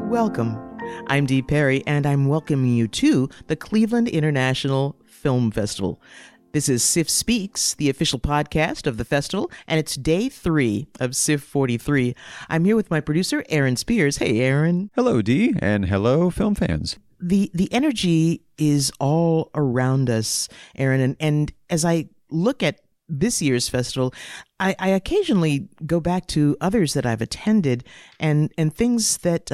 Welcome. I'm Dee Perry, and I'm welcoming you to the Cleveland International Film Festival. This is SIF Speaks, the official podcast of the festival, and it's day 3 of SIF 43. I'm here with my producer, Aaron Spears. Hey, Aaron. Hello, Dee, and hello, film fans. The energy is all around us, Aaron, and as I look at this year's festival, I occasionally go back to others that I've attended and things that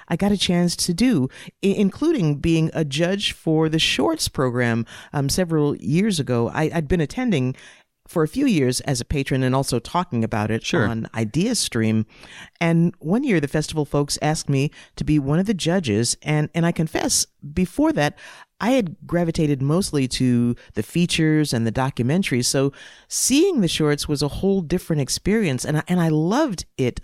I got a chance to do, including being a judge for the Shorts program several years ago. I'd been attending for a few years as a patron and also talking about it on IdeaStream. And one year, the festival folks asked me to be one of the judges. And I confess, before that, I had gravitated mostly to the features and the documentaries. So seeing the shorts was a whole different experience. And I loved it,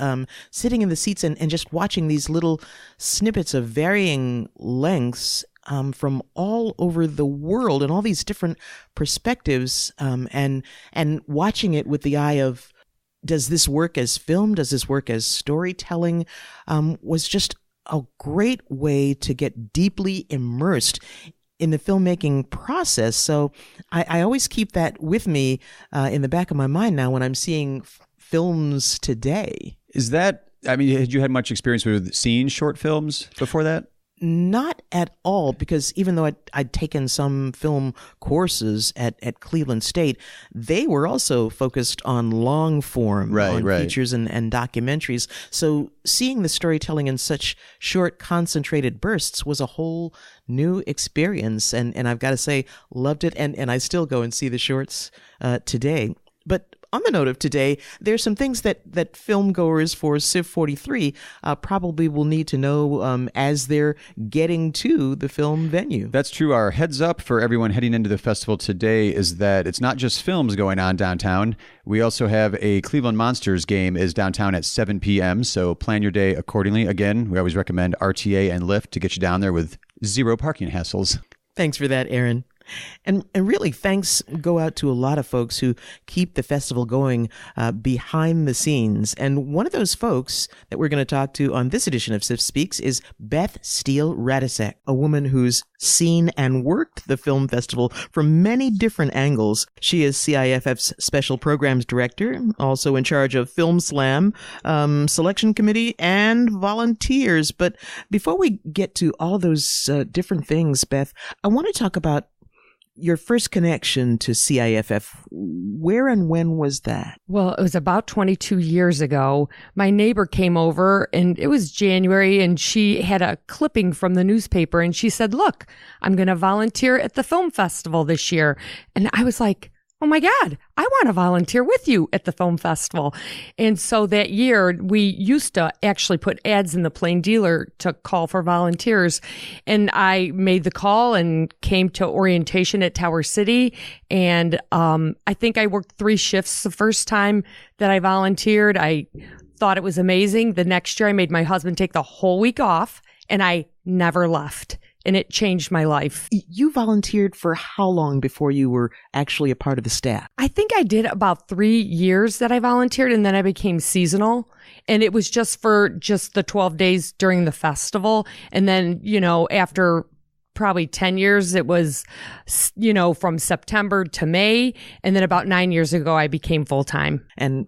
sitting in the seats and just watching these little snippets of varying lengths from all over the world and all these different perspectives, and watching it with the eye of, does this work as film? Does this work as storytelling? Was just a great way to get deeply immersed in the filmmaking process. So I always keep that with me in the back of my mind now when I'm seeing films today. Is that, had you had much experience with seeing short films before that? Not at all, because even though I'd taken some film courses at Cleveland State, they were also focused on long form, features and documentaries. So seeing the storytelling in such short, concentrated bursts was a whole new experience. And I've got to say, loved it. And I still go and see the shorts today. But on the note of today, there's some things that film goers for SIF 43 probably will need to know as they're getting to the film venue. That's true. Our heads up for everyone heading into the festival today is that it's not just films going on downtown. We also have a Cleveland Monsters game is downtown at 7 p.m., so plan your day accordingly. Again, we always recommend RTA and Lyft to get you down there with zero parking hassles. Thanks for that, Aaron. And really, thanks go out to a lot of folks who keep the festival going behind the scenes. And one of those folks that we're going to talk to on this edition of SIF Speaks is Beth Steele-Radisek, a woman who's seen and worked the film festival from many different angles. She is CIFF's Special Programs Director, also in charge of Film Slam, Selection Committee, and volunteers. But before we get to all those different things, Beth, I want to talk about your first connection to CIFF. Where and when was that? Well, it was about 22 years ago. My neighbor came over and it was January and she had a clipping from the newspaper and she said, "Look, I'm going to volunteer at the film festival this year." And I was like, "Oh my God, I want to volunteer with you at the film festival." And so that year we used to actually put ads in the Plain Dealer to call for volunteers. And I made the call and came to orientation at Tower City. And I think I worked 3 shifts the first time that I volunteered. I thought it was amazing. The next year I made my husband take the whole week off and I never left. And it changed my life. You volunteered for how long before you were actually a part of the staff? I think I did about 3 years that I volunteered, and then I became seasonal. And it was just for the 12 days during the festival. And then, after probably 10 years, it was, from September to May. And then about 9 years ago, I became full-time. And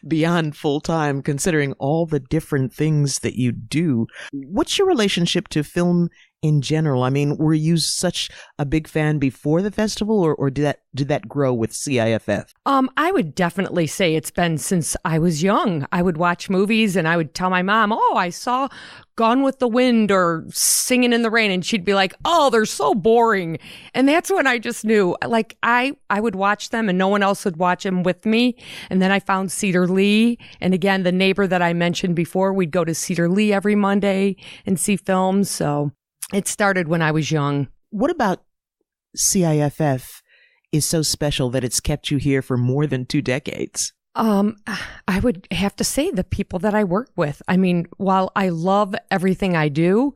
beyond full-time, considering all the different things that you do, what's your relationship to film in general? I mean, were you such a big fan before the festival, or did that grow with CIFF? I would definitely say it's been since I was young. I would watch movies and I would tell my mom, "Oh, I saw Gone with the Wind or Singing in the Rain," and she'd be like, "Oh, they're so boring." And that's when I just knew, like, I would watch them and no one else would watch them with me. And then I found Cedar Lee. And again, the neighbor that I mentioned before, we'd go to Cedar Lee every Monday and see films. So it started when I was young. What about CIFF is so special that it's kept you here for more than 2 decades? I would have to say the people that I work with. I mean, while I love everything I do,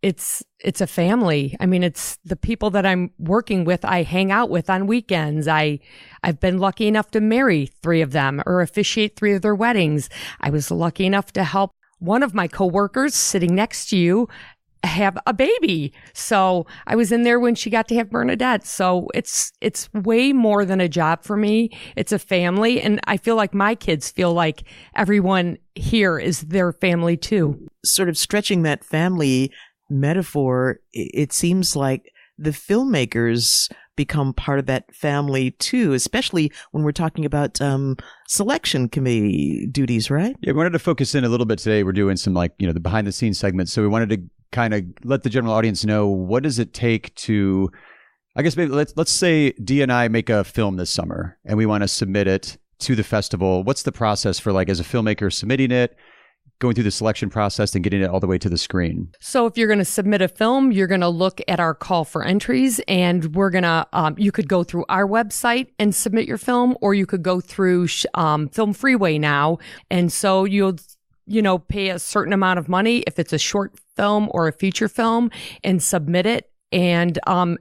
it's a family. I mean, it's the people that I'm working with, I hang out with on weekends. I've been lucky enough to marry 3 of them or officiate 3 of their weddings. I was lucky enough to help one of my coworkers sitting next to you have a baby. So I was in there when she got to have Bernadette. So it's way more than a job for me. It's a family. And I feel like my kids feel like everyone here is their family too. Sort of stretching that family metaphor, it seems like the filmmakers become part of that family too, especially when we're talking about selection committee duties, right? Yeah, we wanted to focus in a little bit today. We're doing some the behind the scenes segments. So we wanted to kind of let the general audience know, what does it take to, I guess maybe let's say Dee and I make a film this summer and we want to submit it to the festival. What's the process for as a filmmaker submitting it, going through the selection process and getting it all the way to the screen? So if you're going to submit a film, you're going to look at our call for entries, and we're going to, you could go through our website and submit your film, or you could go through Film Freeway now. And so you'll pay a certain amount of money if it's a short film or a feature film and submit it. And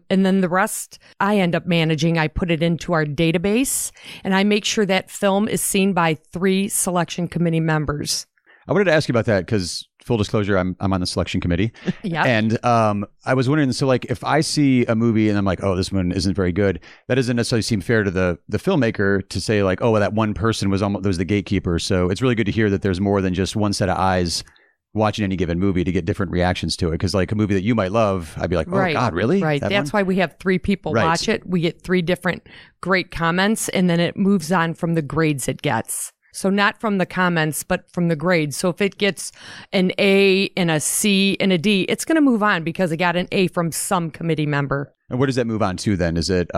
then the rest I end up managing. I put it into our database and I make sure that film is seen by 3 selection committee members. I wanted to ask you about that because, full disclosure, I'm on the selection committee. Yeah. And I was wondering, so if I see a movie and I'm like, oh, this one isn't very good, that doesn't necessarily seem fair to the filmmaker to say oh, that one person was the gatekeeper. So it's really good to hear that there's more than just one set of eyes watching any given movie to get different reactions to it. Because a movie that you might love, I'd be like, oh, right. God, really? Right. That's why we have 3 people watch it. We get 3 different great comments, and then it moves on from the grades it gets. So not from the comments, but from the grades. So if it gets an A and a C and a D, it's going to move on because it got an A from some committee member. And what does that move on to then? Is it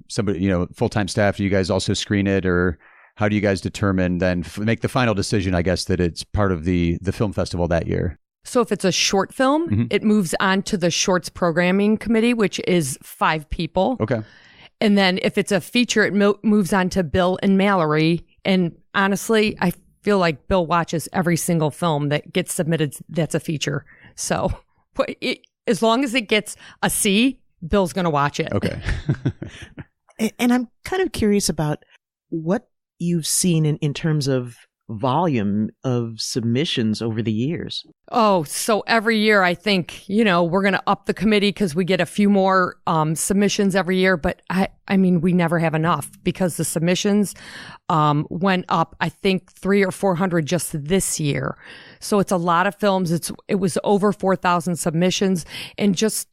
somebody, full-time staff? Do you guys also screen it, or how do you guys determine then, make the final decision, I guess, that it's part of the film festival that year? So if it's a short film, it moves on to the shorts programming committee, which is 5 people. Okay. And then if it's a feature, it moves on to Bill and Mallory. And honestly, I feel like Bill watches every single film that gets submitted that's a feature. So as long as it gets a C, Bill's going to watch it. Okay. And I'm kind of curious about what you've seen in terms of volume of submissions over the years. Oh, so every year I think, we're going to up the committee because we get a few more submissions every year. But I mean, we never have enough because the submissions went up, I think 300 or 400 just this year. So it's a lot of films. It was over 4,000 submissions. And just,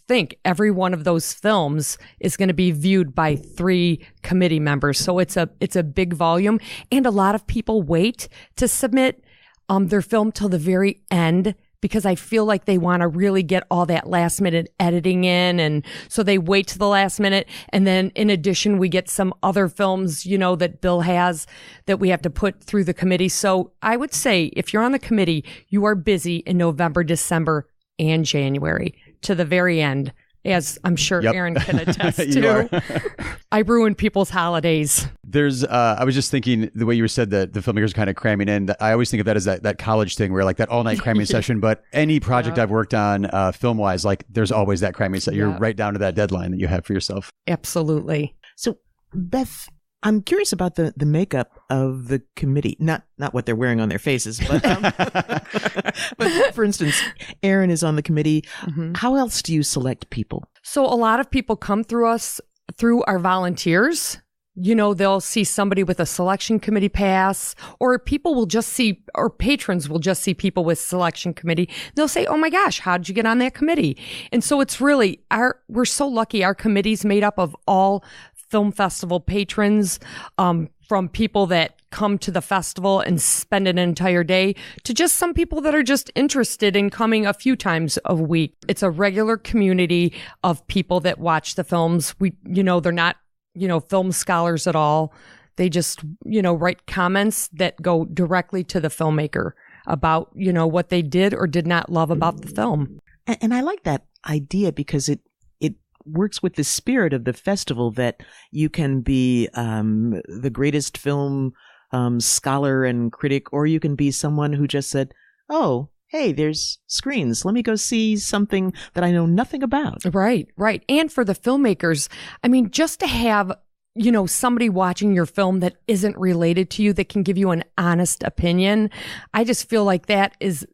think every one of those films is going to be viewed by 3 committee members. So it's a big volume. And a lot of people wait to submit their film till the very end because I feel like they want to really get all that last minute editing in. And so they wait to the last minute. And then in addition, we get some other films, that Bill has that we have to put through the committee. So I would say if you're on the committee, you are busy in November, December, and January to the very end, as I'm sure Aaron can attest to. I ruin people's holidays. There's, I was just thinking the way you said that the filmmakers are kind of cramming in. I always think of that as that college thing where that all night cramming session. But any project I've worked on film wise, there's always that cramming session. You're right down to that deadline that you have for yourself. Absolutely. So Beth, I'm curious about the makeup of the committee. Not what they're wearing on their faces, but but for instance, Aaron is on the committee. Mm-hmm. How else do you select people? So a lot of people come through our volunteers. They'll see somebody with a selection committee pass, or people will just see, or patrons will just see people with selection committee. They'll say, oh my gosh, how did you get on that committee? And so it's really we're so lucky. Our committee's made up of all film festival patrons, from people that come to the festival and spend an entire day to just some people that are just interested in coming a few times a week. It's a regular community of people that watch the films. They're not, film scholars at all. They just, write comments that go directly to the filmmaker about, what they did or did not love about the film. And I like that idea because it works with the spirit of the festival, that you can be the greatest film scholar and critic, or you can be someone who just said, oh, hey, there's screens. Let me go see something that I know nothing about. Right, right. And for the filmmakers, I mean, just to have, somebody watching your film that isn't related to you, that can give you an honest opinion. I just feel like that's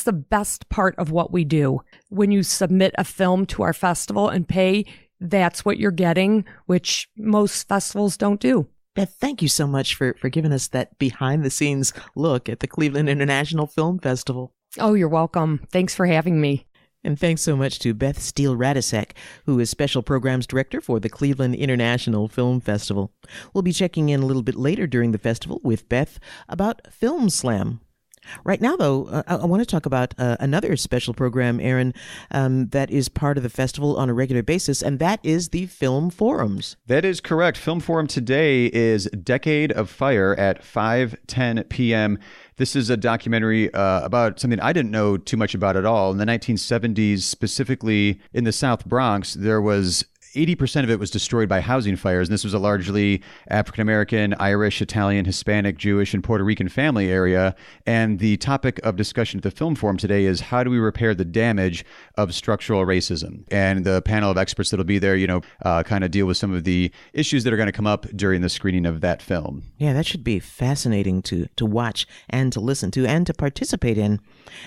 the best part of what we do. When you submit a film to our festival and pay, that's what you're getting, which most festivals don't do. Beth, thank you so much for giving us that behind-the-scenes look at the Cleveland International Film Festival. Oh, you're welcome. Thanks for having me. And thanks so much to Beth Steele-Radisek, who is Special Programs Director for the Cleveland International Film Festival. We'll be checking in a little bit later during the festival with Beth about Film Slam. Right now, though, I want to talk about another special program, Aaron, that is part of the festival on a regular basis, and that is the Film Forums. That is correct. Film Forum today is Decade of Fire at 5:10 p.m. This is a documentary about something I didn't know too much about at all. In the 1970s, specifically in the South Bronx, there was 80% of it was destroyed by housing fires, and this was a largely African-American, Irish, Italian, Hispanic, Jewish, and Puerto Rican family area. And the topic of discussion at the Film Forum today is how do we repair the damage of structural racism? And the panel of experts that'll be there, kind of deal with some of the issues that are going to come up during the screening of that film. Yeah, that should be fascinating to watch and to listen to and to participate in.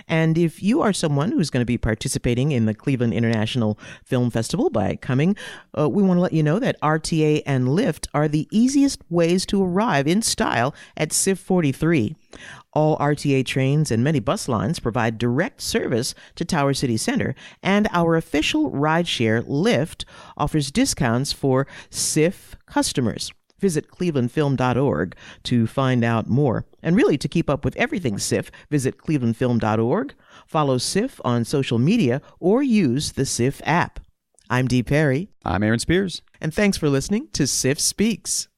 And if you are someone who's going to be participating in the Cleveland International Film Festival by coming, we want to let you know that RTA and Lyft are the easiest ways to arrive in style at CIF 43. All RTA trains and many bus lines provide direct service to Tower City Center, and our official rideshare, Lyft, offers discounts for CIF customers. Visit clevelandfilm.org to find out more. And really, to keep up with everything CIF, visit clevelandfilm.org, follow CIF on social media, or use the CIF app. I'm Dee Perry. I'm Aaron Spears. And thanks for listening to CIF Speaks.